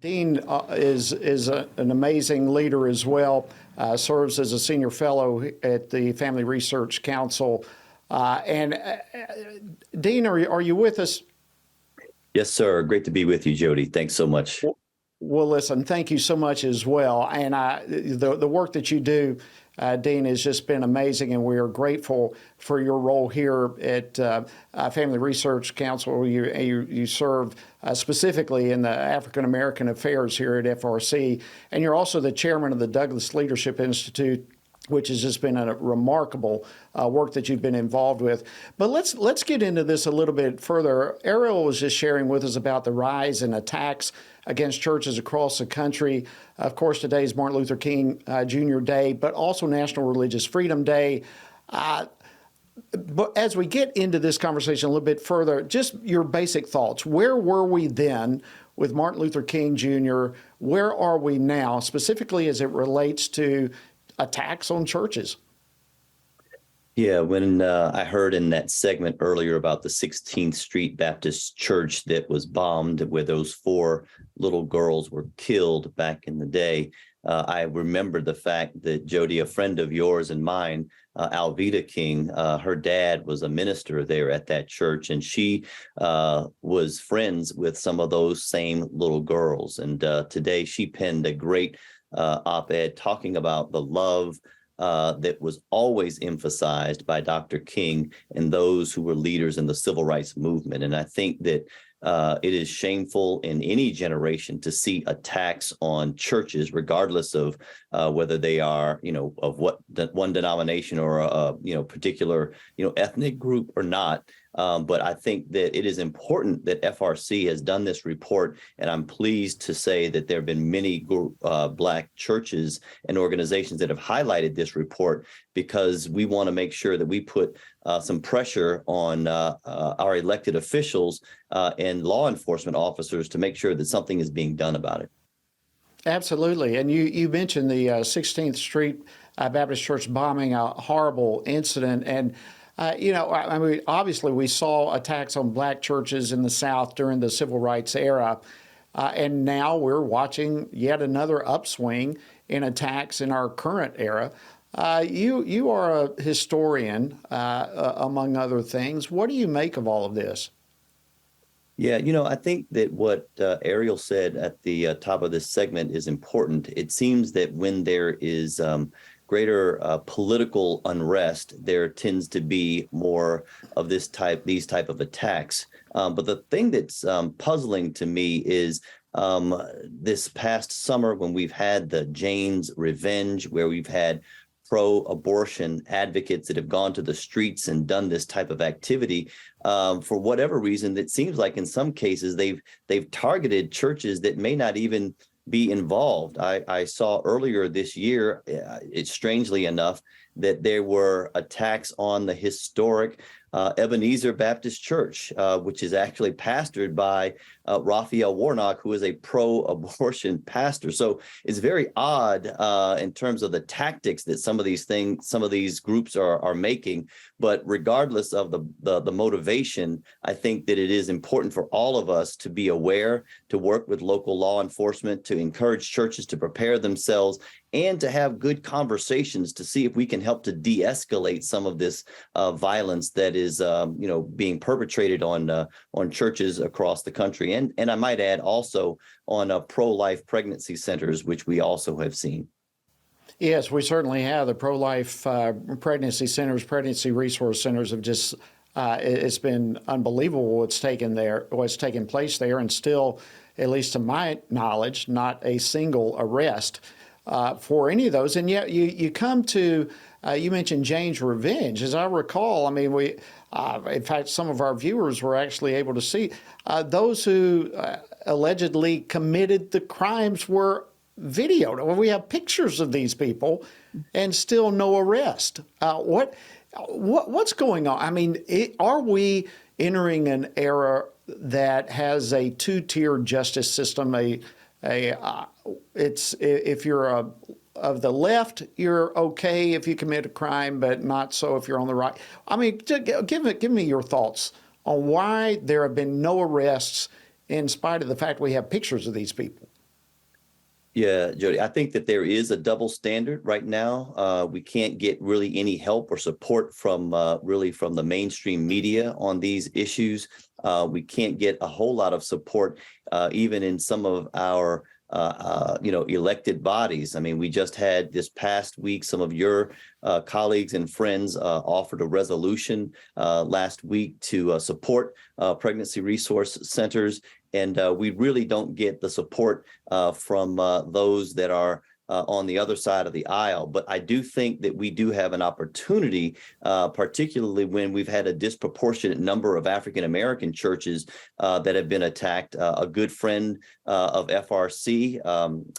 Dean an amazing leader as well, serves as a senior fellow at the Family Research Council. Dean, are you with us? Yes, sir. Great to be with you, Jody. Thanks so much. Well, listen, thank you so much as well. And the work that you do, Dean, has just been amazing, and we are grateful for your role here at Family Research Council. You serve specifically in the African American affairs here at FRC, and you're also the chairman of the Douglas Leadership Institute, which has just been a remarkable work that you've been involved with. But let's get into this a little bit further. Ariel was just sharing with us about the rise in attacks against churches across the country. Of course, today is Martin Luther King Jr. Day, but also National Religious Freedom Day. But as we get into this conversation a little bit further, just your basic thoughts. Where were we then with Martin Luther King Jr.? Where are we now, specifically as it relates to attacks on churches? Yeah, when I heard in that segment earlier about the 16th Street Baptist Church that was bombed, where those 4 little girls were killed back in the day, I remembered the fact that Jody, a friend of yours and mine, Alveda King, her dad was a minister there at that church, and she was friends with some of those same little girls. And today she penned a great op-ed talking about the love that was always emphasized by Dr. King and those who were leaders in the civil rights movement. And I think that it is shameful in any generation to see attacks on churches, regardless of whether they are, of what one denomination or a particular, ethnic group or not. But I think that it is important that FRC has done this report, and I'm pleased to say that there have been many Black churches and organizations that have highlighted this report, because we want to make sure that we put some pressure on our elected officials and law enforcement officers to make sure that something is being done about it. Absolutely. And you mentioned the 16th Street Baptist Church bombing, a horrible incident. And obviously we saw attacks on Black churches in the South during the civil rights era. And now we're watching yet another upswing in attacks in our current era. You are a historian, among other things. What do you make of all of this? Yeah, I think that what Ariel said at the top of this segment is important. It seems that when there is greater political unrest, there tends to be more of these type of attacks. But the thing that's puzzling to me is this past summer, when we've had the Jane's Revenge, where we've had pro-abortion advocates that have gone to the streets and done this type of activity, for whatever reason, it seems like in some cases they've targeted churches that may not even be involved. I saw earlier this year, it's strangely enough, that there were attacks on the historic Ebenezer Baptist Church, which is actually pastored by Raphael Warnock, who is a pro-abortion pastor. So it's very odd in terms of the tactics that some of these groups are making. But regardless of the motivation, I think that it is important for all of us to be aware, to work with local law enforcement, to encourage churches to prepare themselves, and to have good conversations to see if we can help to de-escalate some of this violence that is, being perpetrated on churches across the country, and I might add also on pro-life pregnancy centers, which we also have seen. Yes, we certainly have. The pro-life pregnancy centers, pregnancy resource centers have just, it's been unbelievable what's taken place there, and still, at least to my knowledge, not a single arrest for any of those. And yet you come to, you mentioned Jane's Revenge. As I recall, I mean, in fact, some of our viewers were actually able to see those who allegedly committed the crimes were videoed. We have pictures of these people and still no arrest. What's going on? I mean, are we entering an era that has a two-tier justice system? It's if you're of the left, you're okay if you commit a crime, but not so if you're on the right. I mean, give me your thoughts on why there have been no arrests in spite of the fact we have pictures of these people. Yeah, Jody, I think that there is a double standard right now. We can't get really any help or support from really from the mainstream media on these issues. We can't get a whole lot of support even in some of our elected bodies. I mean, we just had this past week, some of your colleagues and friends offered a resolution last week to support pregnancy resource centers. And we really don't get the support from those that are on the other side of the aisle. But I do think that we do have an opportunity, particularly when we've had a disproportionate number of African American churches that have been attacked. A good friend of FRC,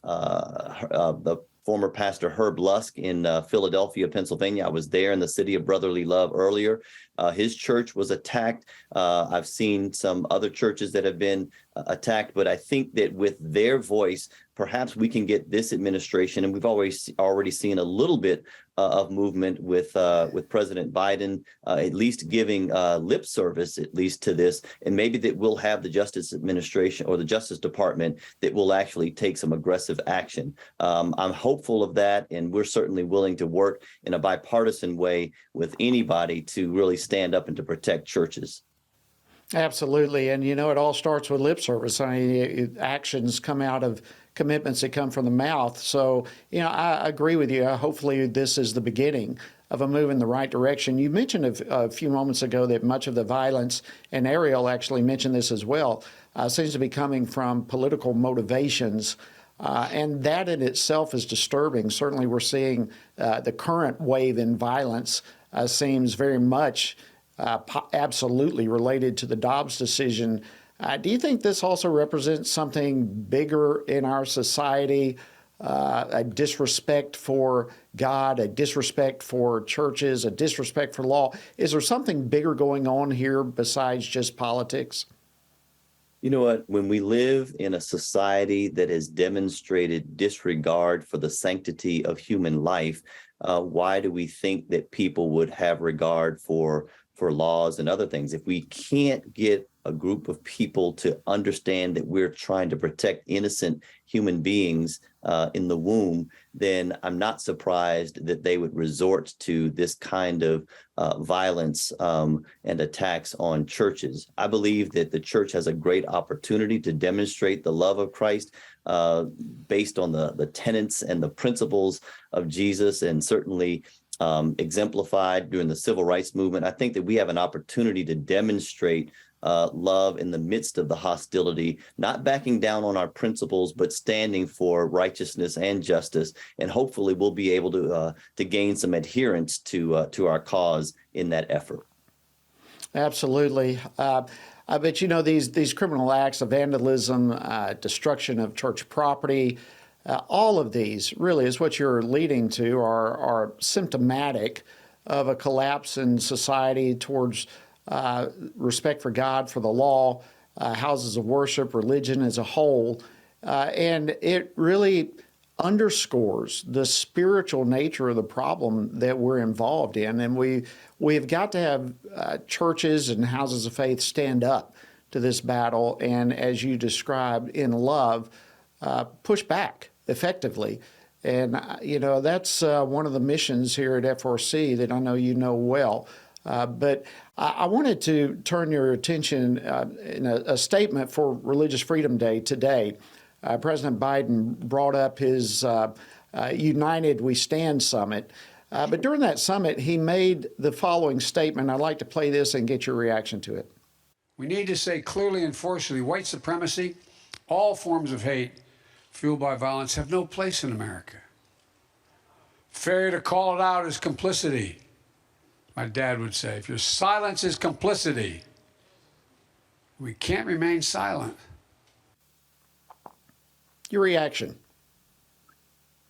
the former pastor Herb Lusk in Philadelphia, Pennsylvania. I was there in the city of brotherly love earlier. His church was attacked. I've seen some other churches that have been attacked, but I think that with their voice, perhaps we can get this administration, and we've already seen a little bit of movement with President Biden, at least giving lip service, at least to this, and maybe that we'll have the Justice Administration or the Justice Department that will actually take some aggressive action. I'm hopeful of that, and we're certainly willing to work in a bipartisan way with anybody to really stand up and to protect churches. Absolutely. And, it all starts with lip service. I mean, actions come out of commitments that come from the mouth. So, I agree with you. Hopefully, this is the beginning of a move in the right direction. You mentioned a few moments ago that much of the violence, and Ariel actually mentioned this as well, seems to be coming from political motivations. And that in itself is disturbing. Certainly, we're seeing the current wave in violence seems very much absolutely related to the Dobbs decision. Do you think this also represents something bigger in our society, a disrespect for God, a disrespect for churches, a disrespect for law? Is there something bigger going on here besides just politics? You know what? When we live in a society that has demonstrated disregard for the sanctity of human life, why do we think that people would have regard for laws and other things? If we can't get a group of people to understand that we're trying to protect innocent human beings in the womb, then I'm not surprised that they would resort to this kind of violence and attacks on churches. I believe that the church has a great opportunity to demonstrate the love of Christ based on the tenets and the principles of Jesus, and certainly exemplified during the civil rights movement. I think that we have an opportunity to demonstrate love in the midst of the hostility, not backing down on our principles, but standing for righteousness and justice. And hopefully we'll be able to gain some adherence to our cause in that effort. Absolutely. I bet these criminal acts of vandalism, destruction of church property, all of these really is what you're leading to are symptomatic of a collapse in society towards respect for God, for the law, houses of worship, religion as a whole. And it really underscores the spiritual nature of the problem that we're involved in. And we've got to have churches and houses of faith stand up to this battle. And as you described, in love, push back effectively. And, that's one of the missions here at FRC that I know you know well. But I wanted to turn your attention in a statement for Religious Freedom Day today. President Biden brought up his United We Stand summit. But during that summit, he made the following statement. I'd like to play this and get your reaction to it. We need to say clearly and forcefully, white supremacy, all forms of hate fueled by violence have no place in America. Failure to call it out is complicity. My dad would say, if your silence is complicity, we can't remain silent. Your reaction?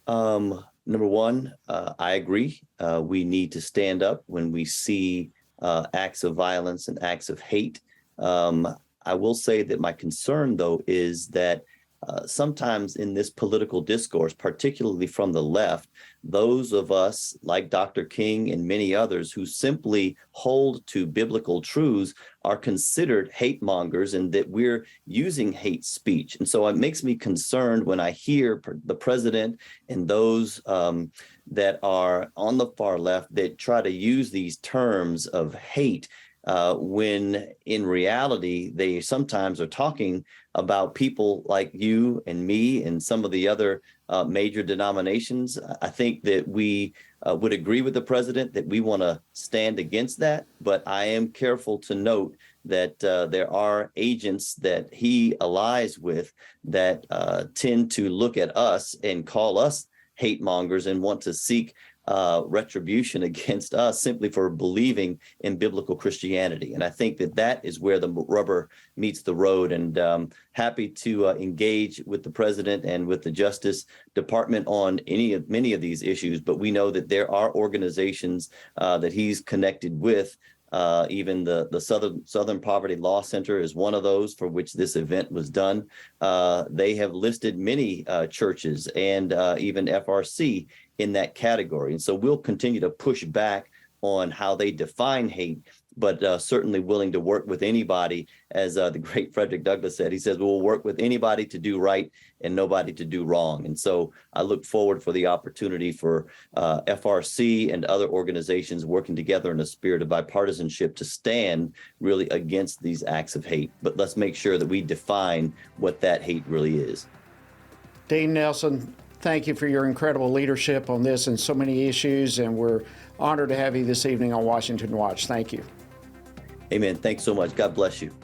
Number one, I agree. We need to stand up when we see acts of violence and acts of hate. I will say that my concern, though, is that sometimes in this political discourse, particularly from the left, those of us like Dr. King and many others who simply hold to biblical truths are considered hate mongers, and that we're using hate speech. And so it makes me concerned when I hear the president and those that are on the far left that try to use these terms of hate when in reality they sometimes are talking about people like you and me and some of the other major denominations. I think that we would agree with the president that we want to stand against that, but I am careful to note that there are agents that he allies with that tend to look at us and call us hate mongers and want to seek retribution against us simply for believing in biblical Christianity. And I think that that is where the rubber meets the road. And happy to engage with the president and with the Justice Department on many of these issues. But we know that there are organizations that he's connected with. Even the Southern Poverty Law Center is one of those for which this event was done. They have listed many churches and even FRC in that category. And so we'll continue to push back on how they define hate, but certainly willing to work with anybody. As the great Frederick Douglass said, he says, we'll work with anybody to do right and nobody to do wrong. And so I look forward for the opportunity for FRC and other organizations working together in a spirit of bipartisanship to stand really against these acts of hate. But let's make sure that we define what that hate really is. Dean Nelson, thank you for your incredible leadership on this and so many issues, and we're honored to have you this evening on Washington Watch. Thank you. Amen. Thanks so much. God bless you.